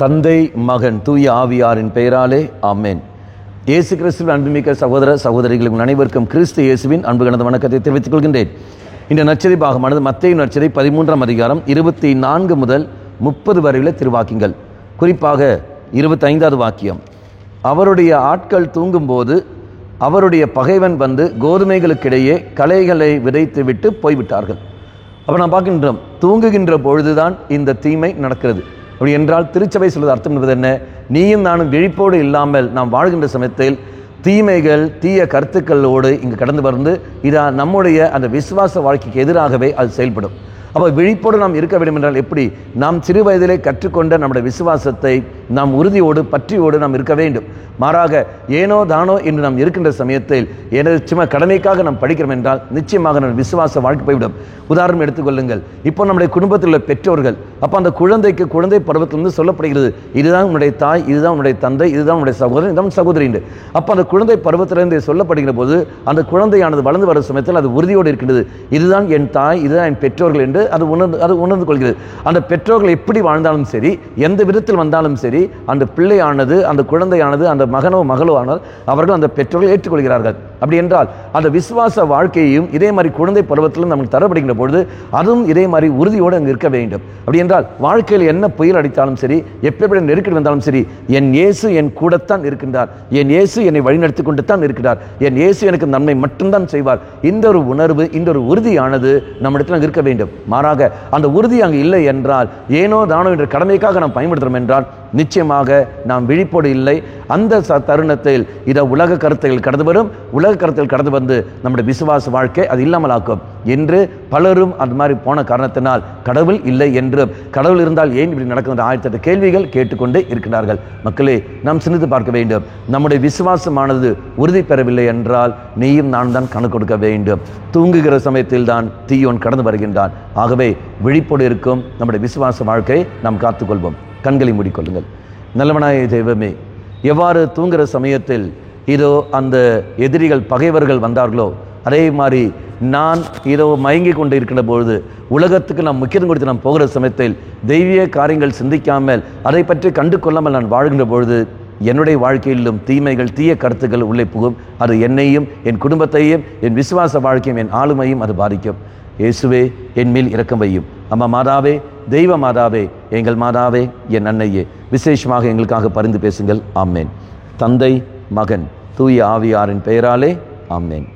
தந்தை, மகன், தூய ஆவியாரின் பெயராலே ஆமென். இயேசு கிறிஸ்துவின் அன்புமிக்க சகோதர சகோதரிகள் அனைவருக்கும் கிறிஸ்து இயேசுவின் அன்பு கலந்த வணக்கத்தை தெரிவித்துக் கொள்கின்றேன். இந்த நற்செய்தி பாகமானது மத்தேயு நற்செய்தி 13ஆம் அதிகாரம் 24 முதல் 30 வரையுள்ள திருவாக்கியங்கள். குறிப்பாக 25வது வாக்கியம், அவருடைய ஆட்கள் தூங்கும்போது அவருடைய பகைவன் வந்து கோதுமைகளுக்கிடையே களைகளை விதைத்து விட்டு போய்விட்டார்கள். அப்போ நாம் பார்க்கின்றோம், தூங்குகின்ற பொழுதுதான் இந்த தீமை நடக்கிறது. அப்படி என்றால் திருச்சபை சொல்வது அர்த்தம் என்பது என்ன? நீயும் நானும் விழிப்போடு இல்லாமல் நாம் வாழ்கின்ற சமயத்தில் தீமைகள், தீய கருத்துக்களோடு இங்கு கடந்து வந்து இதா நம்முடைய அந்த விசுவாச வாழ்க்கைக்கு எதிராகவே அது செயல்படும். அப்போ விழிப்போடு நாம் இருக்க வேண்டும் என்றால் எப்படி? நாம் சிறு வயதிலே கற்றுக்கொண்ட நம்முடைய விசுவாசத்தை நாம் உறுதியோடு பற்றியோடு நாம் இருக்க வேண்டும். மாறாக ஏனோ தானோ என்று நாம் இருக்கின்ற சமயத்தில் எனது சும்மா கடமைக்காக நாம் படிக்கிறோம் என்றால் நிச்சயமாக நம்ம விசுவாச வாழ்க்கை போய்விடும். உதாரணம் எடுத்துக்கொள்ளுங்கள். இப்போ நம்முடைய குடும்பத்தில் உள்ள பெற்றோர்கள், அப்போ அந்த குழந்தைக்கு குழந்தை பருவத்திலிருந்து சொல்லப்படுகிறது, இதுதான் உன்னுடைய தாய், இதுதான் உன்னுடைய தந்தை, இதுதான் உன்னுடைய சகோதரன், இதுதான் சகோதரி என்று. அப்போ அந்த குழந்தை பருவத்திலிருந்து சொல்லப்படுகிற போது அந்த குழந்தையானது வளர்ந்து வரும் சமயத்தில் அது உறுதியோடு இருக்கின்றது, இதுதான் என் தாய், இதுதான் என் பெற்றோர்கள் என்று அது உணர்ந்து கொள்கிறது. அந்த பெற்றோர்கள் எப்படி வாழ்ந்தாலும் சரி, எந்த விதத்தில் வந்தாலும் சரி, அந்த பிள்ளையானது, அந்த குழந்தையானது, அந்த மகனோ மகளோ ஆனால் அவர்கள் அந்த பெற்றோர்கள் ஏற்றுக்கொள்கிறார்கள். அப்படி என்றால் அந்த விசுவாச வாழ்க்கையையும் இதே மாதிரி குழந்தை பருவத்திலும் நமக்கு தரப்படுகின்ற பொழுது அதுவும் இதே மாதிரி உறுதியோடு அங்கு இருக்க வேண்டும். அப்படி என்றால் வாழ்க்கையில் என்ன புயல் அடித்தாலும் சரி, எப்படி நெருக்கடி வந்தாலும் சரி, என் இயேசு என் கூடத்தான் இருக்கின்றார், என் இயேசு என்னை வழிநடத்தி கொண்டு தான் இருக்கிறார், என் இயேசு எனக்கு நன்மை மட்டும்தான் செய்வார். இந்த ஒரு உணர்வு, இந்த ஒரு உறுதியானது நம்மிடத்தில் இருக்க வேண்டும். மாறாக அந்த உறுதி அங்கு இல்லை என்றால், ஏனோ தானோ என்ற கடமைக்காக நாம் பயன்படுத்துகிறோம் என்றால் நிச்சயமாக நாம் விழிப்போடு இல்லை. அந்த தருணத்தில் இதை உலக கருத்துகள் கடந்து வரும். உலக கருத்துகள் கடந்து வந்து நம்முடைய விசுவாச வாழ்க்கை அது இல்லாமல் ஆக்கும் என்று பலரும் அந்த மாதிரி போன காரணத்தினால் கடவுள் இல்லை என்றும், கடவுள் இருந்தால் ஏன் இப்படி நடக்கின்ற 1008 கேள்விகள் கேட்டுக்கொண்டே இருக்கிறார்கள். மக்களே, நாம் சிந்தித்து பார்க்க வேண்டும். நம்முடைய விசுவாசமானது உறுதி பெறவில்லை என்றால் நீயும் நான் தான் கணக்கு கொடுக்க வேண்டும். தூங்குகிற சமயத்தில் தான் தீயோன் கடந்து வருகின்றான். ஆகவே விழிப்போடு இருக்கும் நம்முடைய விசுவாச வாழ்க்கையை நாம் காத்துக்கொள்வோம். கண்களை மூடிக்கொள்ளுங்கள். நல்லவனாய தெய்வமே, எவ்வாறு தூங்குகிற சமயத்தில் இதோ அந்த எதிரிகள் பகைவர்கள் வந்தார்களோ அதே மாதிரி நான் இதோ மயங்கி கொண்டு இருக்கின்ற பொழுது உலகத்துக்கு நாம் முக்கியத்துவம் கொடுத்து நாம் போகிற சமயத்தில் தெய்வீக காரியங்கள் சிந்திக்காமல் அதை பற்றி கண்டு கொள்ளாமல் நான் வாழ்கின்ற பொழுது என்னுடைய வாழ்க்கையிலும் தீமைகள், தீய கருத்துக்கள் உள்ளே புகும். அது என்னையும், என் குடும்பத்தையும், என் விசுவாச வாழ்க்கையும், என் ஆளுமையும் அது பாதிக்கும். இயேசுவே, என் மேல் இரக்கம் வையும். அம்மா மாதாவே, தெய்வ மாதாவே, எங்கள் மாதாவே, என் அன்னையே, விசேஷமாக எங்களுக்காக பரிந்து பேசுங்கள். ஆமேன். தந்தை, மகன், தூய ஆவியாரின் பெயராலே ஆமேன்.